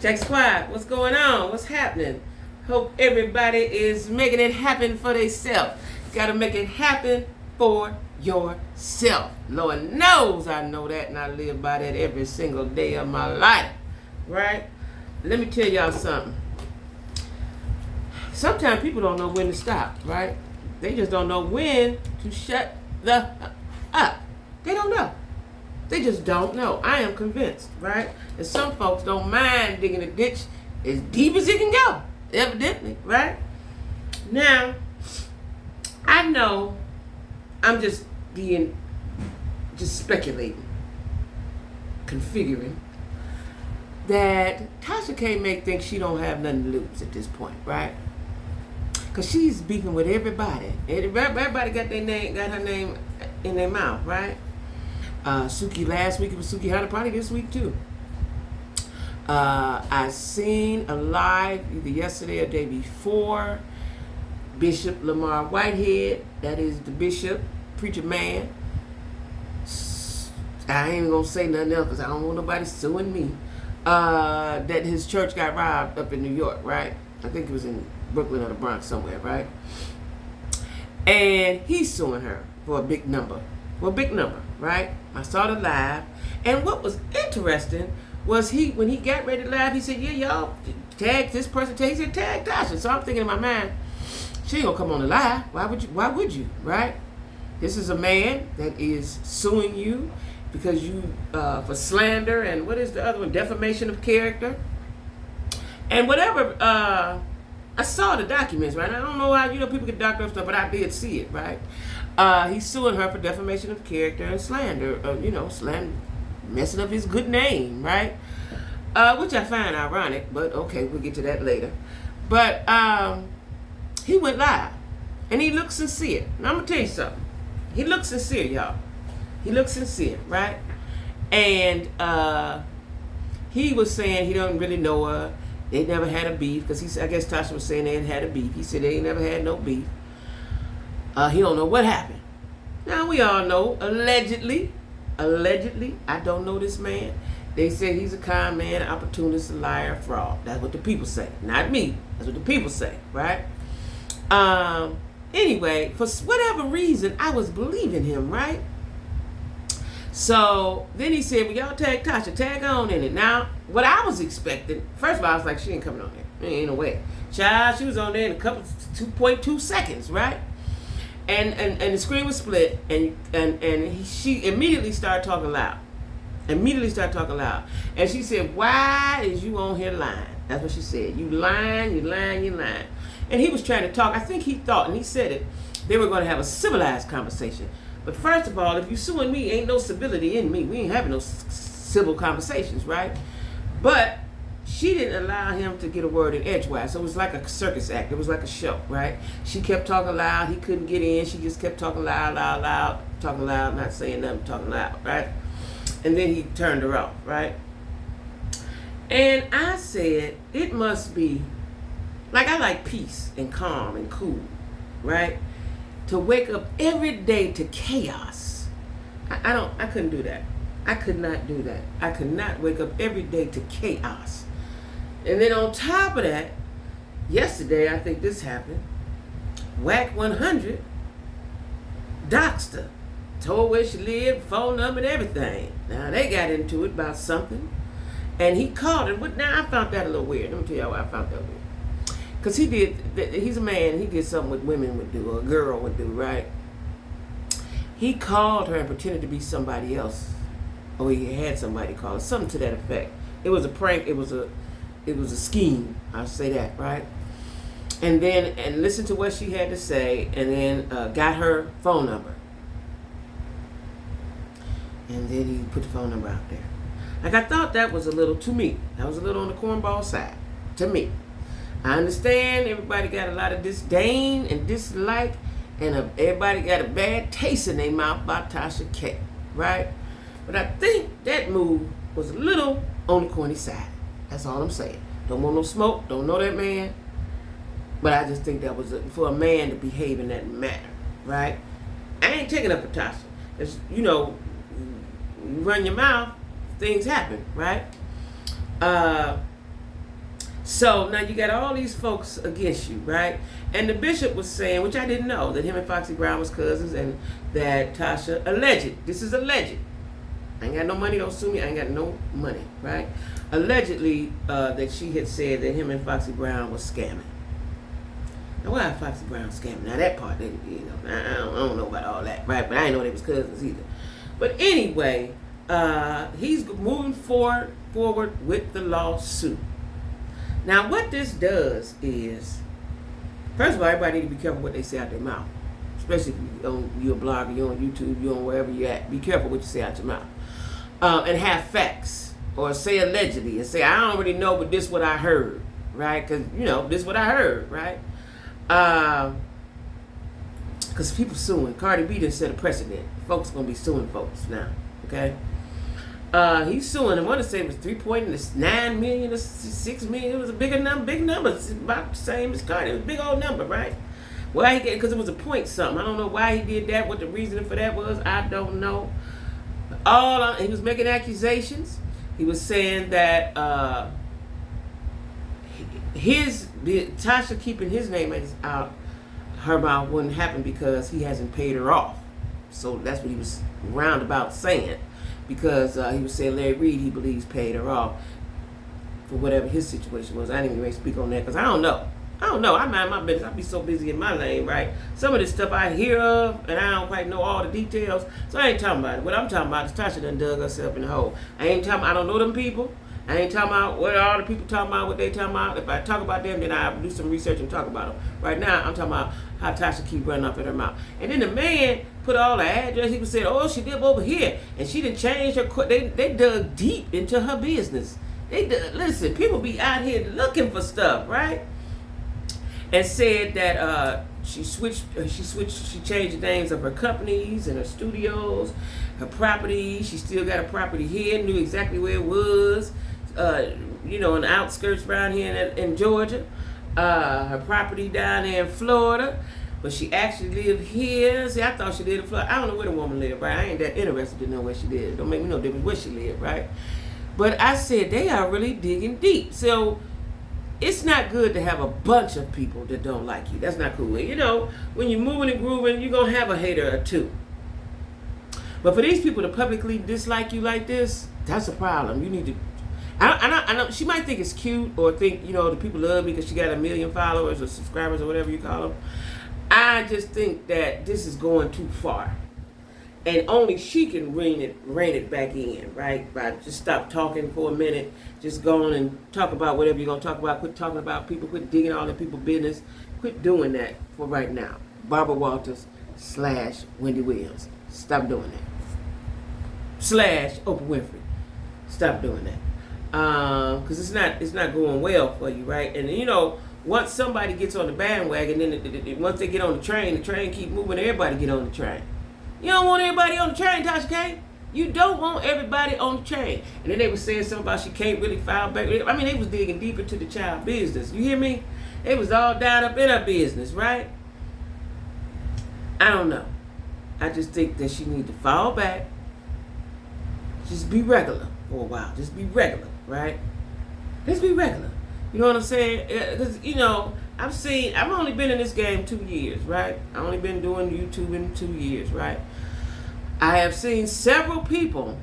Jack Squad, what's going on? What's happening? Hope everybody is making it happen for themselves. Gotta make it happen for yourself. Lord knows I know that, and I live by that every single day of my life. Right? Let me tell y'all something. Sometimes people don't know when to stop, right? They just don't know when to shut the up. They don't know. They just don't know. I am convinced, right? And some folks don't mind digging a ditch as deep as it can go, evidently, right? Now, I know I'm just speculating, configuring, that Tasha can't think she don't have nothing to lose at this point, right? Because she's beefing with everybody. Everybody got her name in their mouth, right? Suki last week, it was Suki Hunter, probably this week too. I seen a live either yesterday or day before. Bishop Lamar Whitehead, that is the bishop, preacher man. I ain't gonna say nothing else because I don't want nobody suing me. That his church got robbed up in New York, right? I think it was in Brooklyn or the Bronx somewhere, right? And he's suing her for a big number. Right? I saw the live. And what was interesting was when he got ready to live, he said, yeah, y'all, tag this person. He said, tag Tasha. So I'm thinking in my mind, she ain't gonna come on the live. Why would you? Right? This is a man that is suing you because you, for slander and what is the other one? Defamation of character. And whatever, I saw the documents, right? I don't know how, people get doctor stuff, but I did see it, right? He's suing her for defamation of character and slander, slander, messing up his good name, right? Which I find ironic, but okay, we'll get to that later. But he went live, and he looks sincere. Now, I'm going to tell you something. He looks sincere, y'all. He looks sincere, right? And he was saying he don't really know her. They never had a beef, because I guess Tasha was saying they ain't had a beef. He said they ain't never had no beef. He don't know what happened. Now, we all know, allegedly, I don't know this man. They say he's a con man, opportunist, a liar, fraud. That's what the people say. Not me. That's what the people say, right? Anyway, for whatever reason, I was believing him, right? So then he said, well, y'all tag Tasha, tag on in it. Now, what I was expecting, first of all, I was like, she ain't coming on there. Ain't no way. Child, she was on there in a couple, 2.2 seconds, right? And the screen was split, and she immediately started talking loud. And she said, why is you on here lying? That's what she said. You lying. And he was trying to talk. I think he thought, and he said it, they were going to have a civilized conversation. But first of all, if you suing me, ain't no civility in me. We ain't having no civil conversations, right? But she didn't allow him to get a word in edgewise. So it was like a circus act. It was like a show, right? She kept talking loud. He couldn't get in. She just kept talking loud, talking loud, not saying nothing, talking loud, right? And then he turned her off, right? And I said, it must be, like I like peace and calm and cool, right? To wake up every day to chaos. I couldn't do that. I could not do that. I could not wake up every day to chaos. And then on top of that, yesterday, I think this happened, Whack 100 doxed her, told where she lived, phone number and everything. Now, they got into it about something, and he called her. Now, I found that a little weird. Let me tell y'all why I found that weird. Because he's a man, he did something what women would do, or a girl would do, right? He called her and pretended to be somebody else. Or he had somebody call her, something to that effect. It was a prank, it was a scheme, I'll say that, right? And listened to what she had to say, and then got her phone number. And then he put the phone number out there. Like, I thought that was a little, to me, that was a little on the cornball side, to me. I understand everybody got a lot of disdain and dislike, and everybody got a bad taste in their mouth about Tasha K, right? But I think that move was a little on the corny side. That's all I'm saying. Don't want no smoke, don't know that man. But I just think that was for a man to behave in that manner, right? I ain't taking up for Tasha. It's, you run your mouth, things happen, right? So now you got all these folks against you, right? And the bishop was saying, which I didn't know, that him and Foxy Brown was cousins, and that Tasha alleged. This is alleged. I ain't got no money, don't sue me. I ain't got no money, right? Allegedly, that she had said that him and Foxy Brown was scamming. Now, why Foxy Brown scamming? Now, that part, I don't know about all that, right? But I didn't know they was cousins either. But anyway, he's moving forward with the lawsuit. Now, what this does is, first of all, everybody need to be careful what they say out their mouth. Especially if you're a blogger, you're on YouTube, you're on wherever you're at. Be careful what you say out your mouth. And have facts. Or say allegedly. And say, I don't really know, but this is what I heard. Right? Because, this is what I heard. Right? Because people suing. Cardi B done set a precedent. Folks going to be suing folks now. Okay? He's suing. I want to say it was 3.9 million or 6 million. It was a big number. It's about the same as Cardi. It was a big old number, right? Why he get? Because it was a point something. I don't know why he did that. What the reason for that was, I don't know. He was making accusations. He was saying that Tasha keeping his name out her mouth wouldn't happen because he hasn't paid her off. So that's what he was roundabout saying. Because he was saying Larry Reid, he believes, paid her off for whatever his situation was. I didn't even speak on that because I don't know. I mind my business. I be so busy in my lane, right? Some of this stuff I hear of, and I don't quite know all the details, so I ain't talking about it. What I'm talking about is Tasha done dug herself in the hole. I don't know them people. I ain't talking about what all the people talking about, what they talking about. If I talk about them, then I do some research and talk about them. Right now, I'm talking about how Tasha keep running up in her mouth. And then the man put all the address. He was saying, oh, she live over here. And she done changed her, they dug deep into her business. Listen, people be out here looking for stuff, right? And said that she changed the names of her companies and her studios, her property. She still got a property here, knew exactly where it was, in the outskirts around here in Georgia. Her property down there in Florida, but she actually lived here. See, I thought she lived in Florida. I don't know where the woman lived, right? I ain't that interested to know where she lived. Don't make me no difference where she lived, right? But I said they are really digging deep. So it's not good to have a bunch of people that don't like you. That's not cool. When you're moving and grooving, you're going to have a hater or two. But for these people to publicly dislike you like this, that's a problem. You need to... I know she might think it's cute or think, the people love me because she got 1 million followers or subscribers or whatever you call them. I just think that this is going too far. And only she can rein it back in, right? By just stop talking for a minute. Just go on and talk about whatever you're going to talk about. Quit talking about people. Quit digging all the people's business. Quit doing that for right now. Barbara Walters / Wendy Williams. Stop doing that. / Oprah Winfrey. Stop doing that. Because it's not going well for you, right? And once somebody gets on the bandwagon, then once they get on the train keep moving. Everybody get on the train. You don't want everybody on the train, Tasha K. You don't want everybody on the train. And then they were saying something about she can't really file back. I mean, they was digging deep into the child business. You hear me? They was all down up in her business, right? I don't know. I just think that she need to fall back. Just be regular for a while. Just be regular, right? Just be regular. You know what I'm saying? Because, I've only been in this game 2 years, right? I've only been doing YouTube in 2 years, right? I have seen several people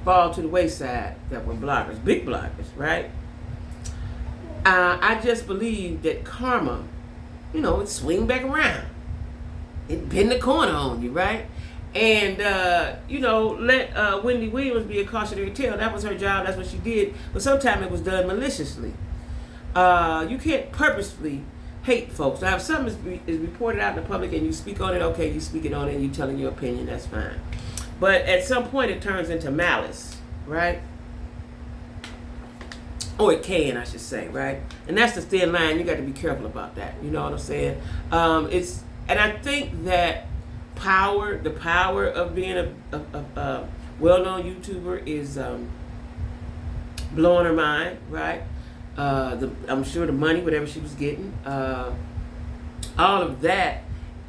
fall to the wayside that were bloggers, big bloggers, right? I just believe that karma, it swing back around. It bend the corner on you, right? And, let Wendy Williams be a cautionary tale. That was her job. That's what she did. But sometimes it was done maliciously. You can't purposefully hate folks. Now, if something is reported out in the public and you speak on it, okay, you speak it on it and you're telling your opinion, that's fine. But at some point it turns into malice, right? Or it can, I should say, right? And that's the thin line. You got to be careful about that. You know what I'm saying? And I think that the power of being a well-known YouTuber is blowing her mind, right? I'm sure the money, whatever she was getting, all of that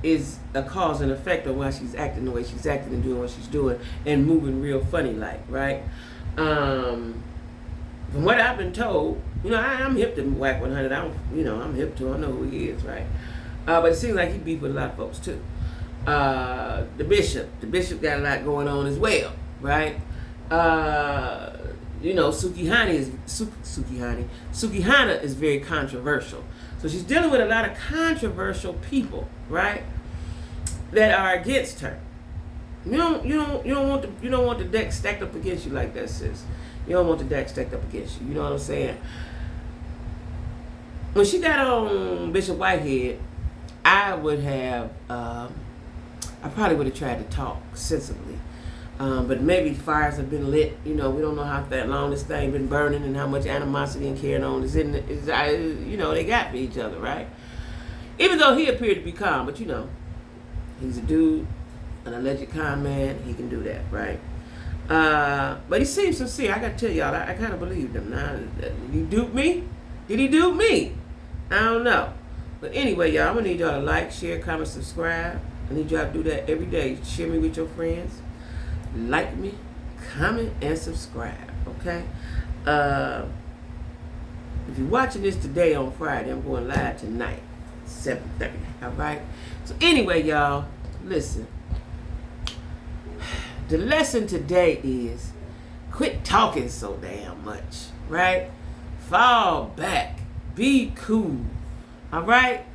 is a cause and effect of why she's acting the way she's acting and doing what she's doing and moving real funny like, right? from what I've been told, I'm hip to Whack 100. I'm hip to him. I know who he is, right? But it seems like he beef with a lot of folks too. The bishop got a lot going on as well, right? Sukihana is very controversial. So she's dealing with a lot of controversial people, right? That are against her. You don't want the deck stacked up against you like that, sis. You don't want the deck stacked up against you. You know what I'm saying? When she got on Bishop Whitehead, I probably would have tried to talk sensibly. But maybe fires have been lit. We don't know how long this thing been burning and how much animosity and carrying on is in it. They got for each other, right? Even though he appeared to be calm, but he's a dude, an alleged con man. He can do that, right? But he seems sincere. I gotta tell y'all, I kind of believed him. Now, did he dupe me? Did he dupe me? I don't know. But anyway, y'all, I'm gonna need y'all to like, share, comment, subscribe. I need y'all to do that every day. Share me with your friends. Like me, comment, and subscribe. Okay? If you're watching this today on Friday, I'm going live tonight, 7:30. All right? So anyway, y'all, listen. The lesson today is quit talking so damn much, right? Fall back. Be cool. All right?